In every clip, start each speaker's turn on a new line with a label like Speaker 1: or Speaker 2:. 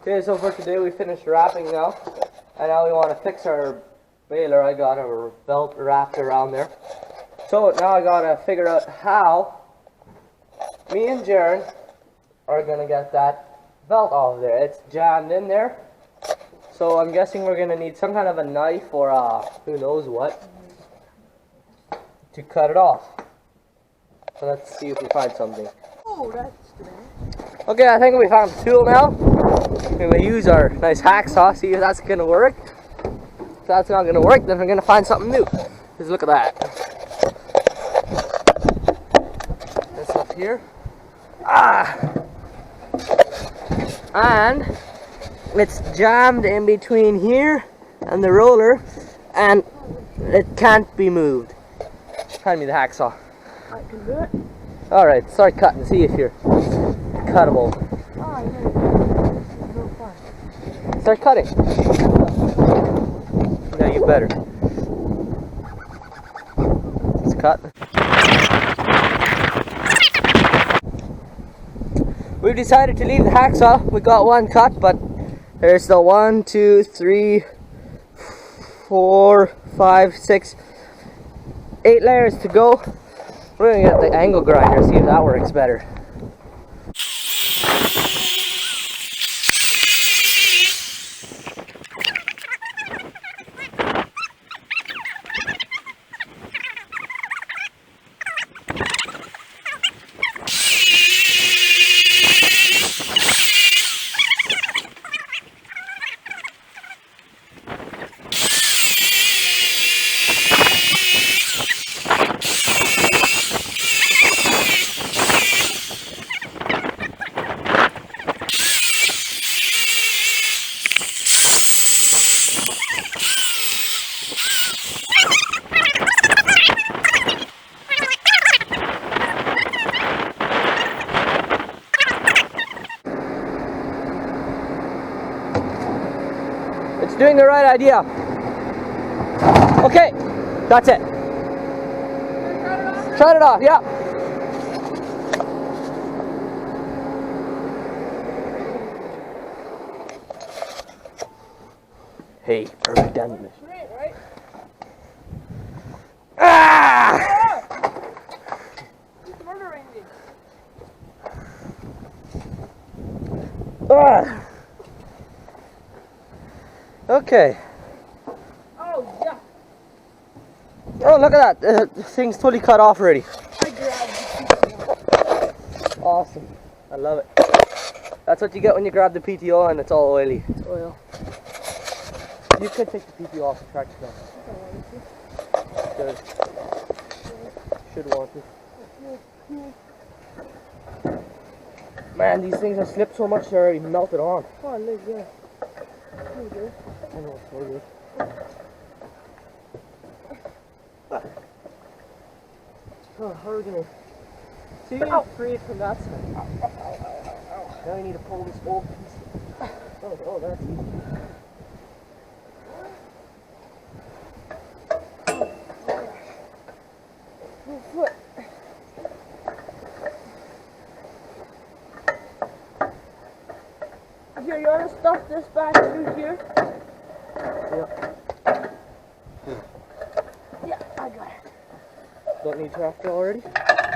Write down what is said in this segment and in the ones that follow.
Speaker 1: Okay, so for today we finished wrapping now, and now we want to fix our baler. I got a belt wrapped around there. So now I gotta figure out how me and Jaren are gonna get that belt off of there. It's jammed in there, so I'm guessing we're gonna need some kind of a knife or who knows what to cut it off. So let's see if we find something.
Speaker 2: Oh, that's good.
Speaker 1: Okay, I think we found a tool now. We're gonna use our nice hacksaw, see if that's gonna work. If that's not gonna work, then we're gonna find something new. Just look at that. This up here. And it's jammed in between here and the roller, and it can't be moved. Hand me the hacksaw.
Speaker 2: I can do it.
Speaker 1: Alright, start cutting, see if you're cuttable.
Speaker 2: Oh, yeah. So far.
Speaker 1: Start cutting. No, you better. Let's cut. We've decided to leave the hacksaw. We got one cut, but there's the 1, 2, 3, 4, 5, 6, 8 layers to go. We're gonna get the angle grinder, see if that works better. It's doing the right idea. Okay, that's it. Shut it off, yeah. Hey, are we done this? Ah!
Speaker 2: He's murdering me.
Speaker 1: Ah! Okay.
Speaker 2: Oh, yeah.
Speaker 1: Oh, look at that. The thing's totally cut off already.
Speaker 2: I grabbed the
Speaker 1: Awesome. I love it. That's what you get when you grab the PTO and it's all oily.
Speaker 2: It's oil.
Speaker 1: You could take the PTO off the tractor now. Good. Should want to. Man, these things have slipped so much they're already melted on.
Speaker 2: Oh, look, yeah. Good.
Speaker 1: I know, it's so good. Oh, how are we gonna see you free it from that side? Now you need to pull this old piece. Oh, that's easy.
Speaker 2: Foot. Here, you want to stuff this back through here?
Speaker 1: Yep.
Speaker 2: Yeah, I got it.
Speaker 1: Don't need tractor already?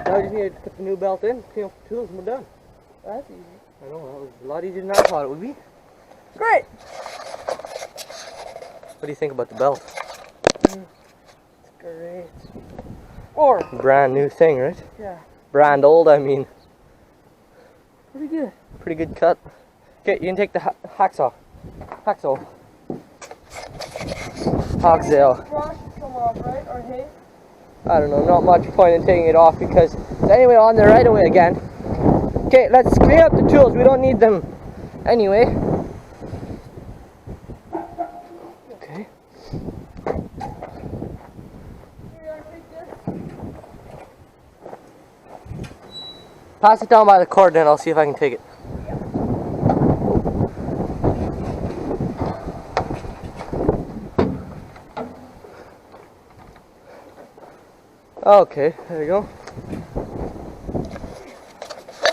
Speaker 1: Now we just need to put the new belt in, clean up the tools, and we're done.
Speaker 2: That's easy.
Speaker 1: I know, that was a lot easier than I thought it would be.
Speaker 2: Great.
Speaker 1: What do you think about the belt?
Speaker 2: It's great. Or
Speaker 1: Brand new thing, right?
Speaker 2: yeah,
Speaker 1: Brand old, I mean.
Speaker 2: pretty good.
Speaker 1: Pretty good cut. Okay, you can take the hacksaw. Hacksaw. Hacksaw.
Speaker 2: Brush come off, right? Or hay?
Speaker 1: I don't know, not much point in taking it off because it's anyway on there right away again. Okay, let's clean up the tools. We don't need them anyway. Okay. Pass it down by the cord then I'll see if I can take it. Okay, there you go.
Speaker 2: Can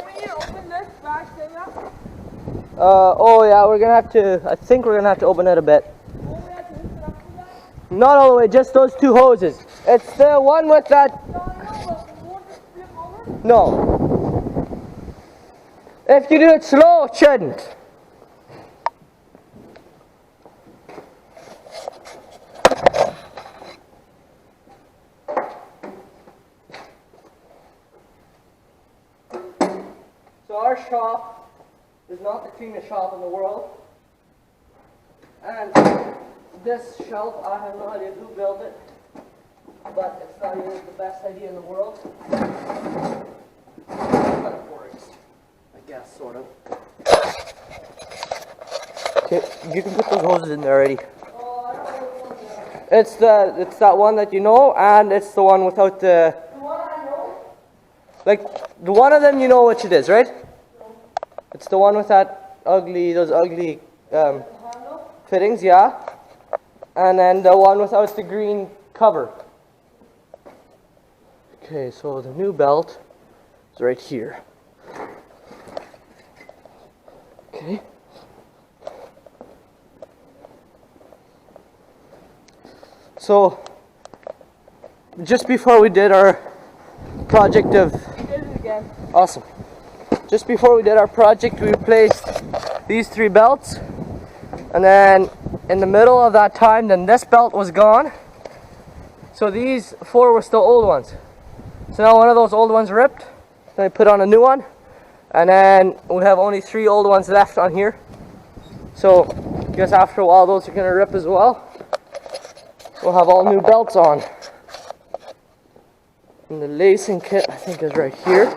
Speaker 2: we open this back thing up?
Speaker 1: Oh yeah, we're gonna have to, I think we're gonna have to open it a bit.
Speaker 2: Oh, we have to lift it up to that?
Speaker 1: Not all the way, just those two hoses. It's the one with that,
Speaker 2: No, I know, but won't it flip over?
Speaker 1: no. If you do it slow, it shouldn't. So our shop is not the cleanest shop in the world. And this shelf, I have no idea who built it, but it's not even the best idea in the world. But it works, I guess, sort of. Okay, you can put those hoses in there already.
Speaker 2: Oh, I don't know which one.
Speaker 1: It's that one that you know, and it's the one without the,
Speaker 2: The one I know?
Speaker 1: like, the one of them you know which it is, right? It's the one with that ugly, those ugly
Speaker 2: Handle?
Speaker 1: fittings, yeah. And then the one without the green cover. Okay, so the new belt is right here. Okay. So, just before we did our project of...
Speaker 2: Did it again.
Speaker 1: Awesome. Just before we did our project, we replaced these three belts. And then in the middle of that time, then this belt was gone. So these four were still old ones. So now one of those old ones ripped. Then I put on a new one. And then we have only three old ones left on here. So I guess after a while those are going to rip as well. We'll have all new belts on. And the lacing kit I think is right here.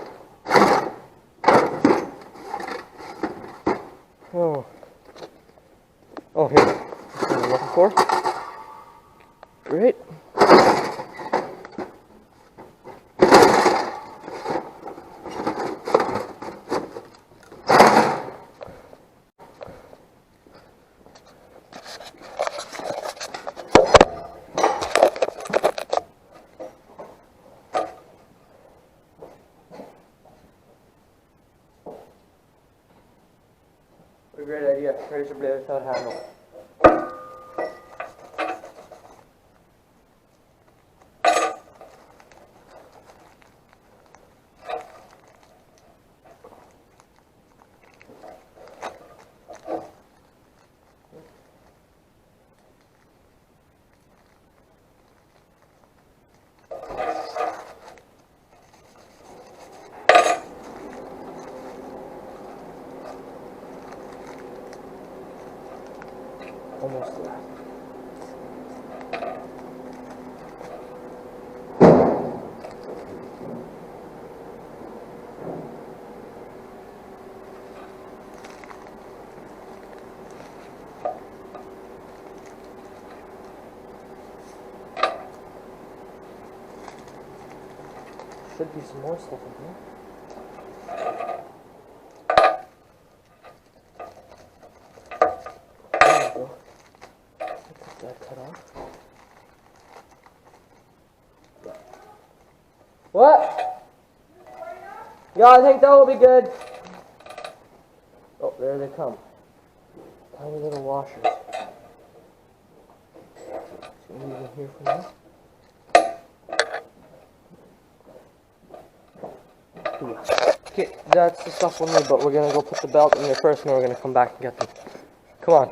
Speaker 1: Oh, here. That's what I'm looking for. Great. What a great idea. Razor blade without handle. Almost there. Should be some more stuff in here. There we go. Get that cut off. What? Yeah, I think that will be good. Oh, there they come. Tiny little washers. See anything here from there? Okay, that's the stuff we'll need, but we're gonna go put the belt in there first and then we're gonna come back and get them. Come on.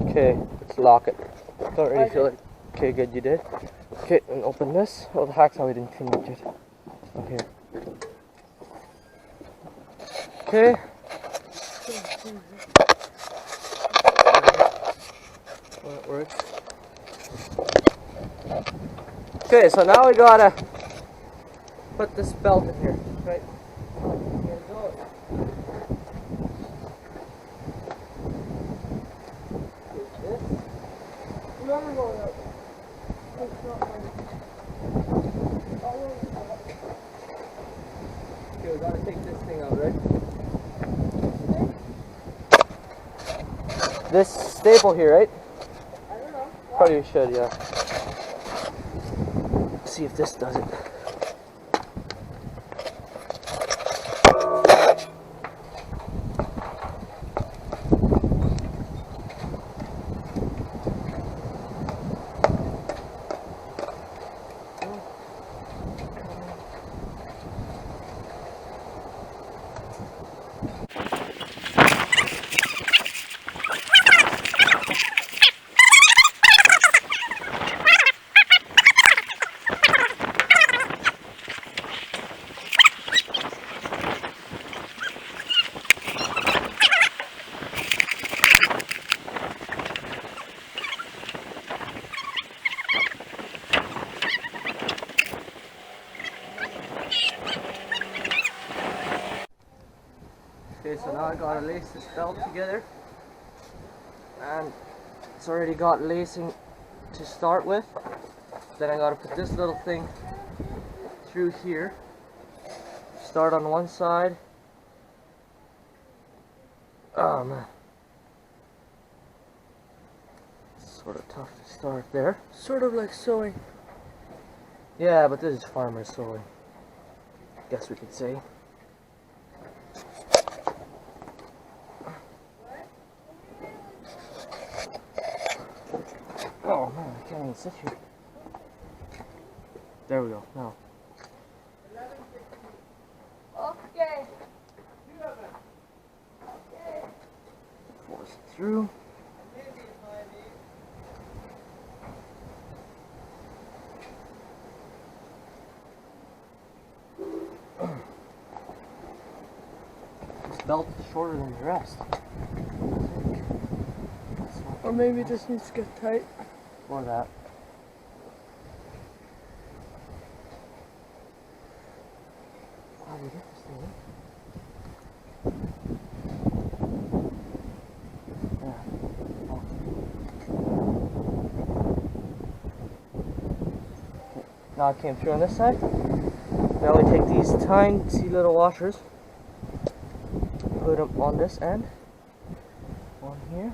Speaker 1: Okay, let's lock it. Don't really feel it. Okay, good, you did. Okay, and open this. Oh, the hacksaw we didn't clean it yet. Okay. Okay. Well, it works. Okay, so now we gotta put this belt in here, right? Here it goes.
Speaker 2: Remember going out. It's not funny.
Speaker 1: Okay, we gotta take this thing out, right? This staple here, right?
Speaker 2: I don't know.
Speaker 1: Probably should, yeah. see if this does it. Okay, so now I gotta lace this belt together, and it's already got lacing to start with. Then I gotta put this little thing through here. Start on one side. Oh man, it's sort of tough to start there.
Speaker 2: Sort of like sewing.
Speaker 1: Yeah, but this is farmer sewing, guess we could say. Oh man, I can't even sit here. There we go, now.
Speaker 2: Okay.
Speaker 1: Force it through. This belt is shorter than the rest.
Speaker 2: Or maybe it just needs to get tight.
Speaker 1: Or that. How do you get this thing in? Yeah. Oh. Okay. Now I came through on this side. Now we take these tiny little washers, put them on this end, on here.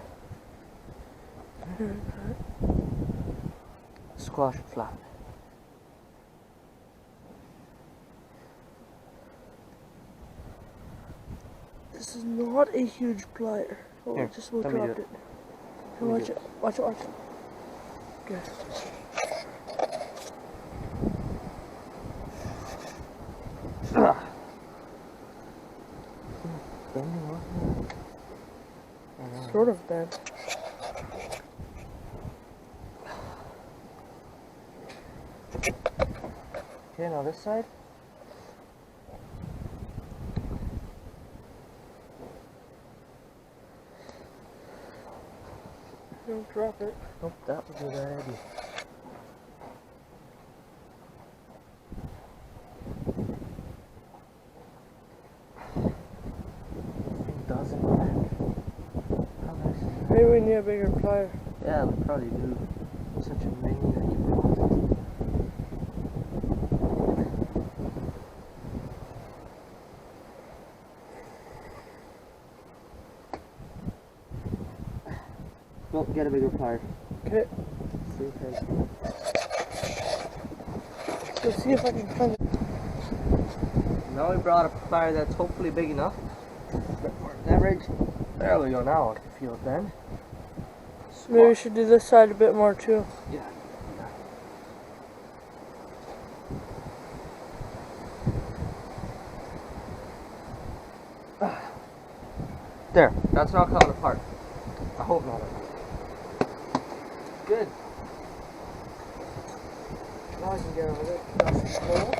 Speaker 1: Squash it flat.
Speaker 2: This is not a huge plier. Oh,
Speaker 1: Here,
Speaker 2: just will
Speaker 1: let me do
Speaker 2: drop
Speaker 1: it.
Speaker 2: it. Here, watch it. Watch it. Watch it. Okay. Sort of bent.
Speaker 1: Okay, now this side.
Speaker 2: Don't drop it.
Speaker 1: Nope, that was a bad idea. It doesn't bend. How nice is it?
Speaker 2: Maybe we need a bigger plier.
Speaker 1: Yeah, we probably do. Such a maniac about it. Well, get a bigger plier.
Speaker 2: Okay.
Speaker 1: See if I
Speaker 2: Let's see if I can find it.
Speaker 1: Now we brought a plier that's hopefully big enough. A bit more leverage. There we go, now I can feel it bend.
Speaker 2: Maybe we should do this side a bit more too.
Speaker 1: Yeah. There, that's not coming apart. I hope not. Good. Now I can get over it. That's the hole.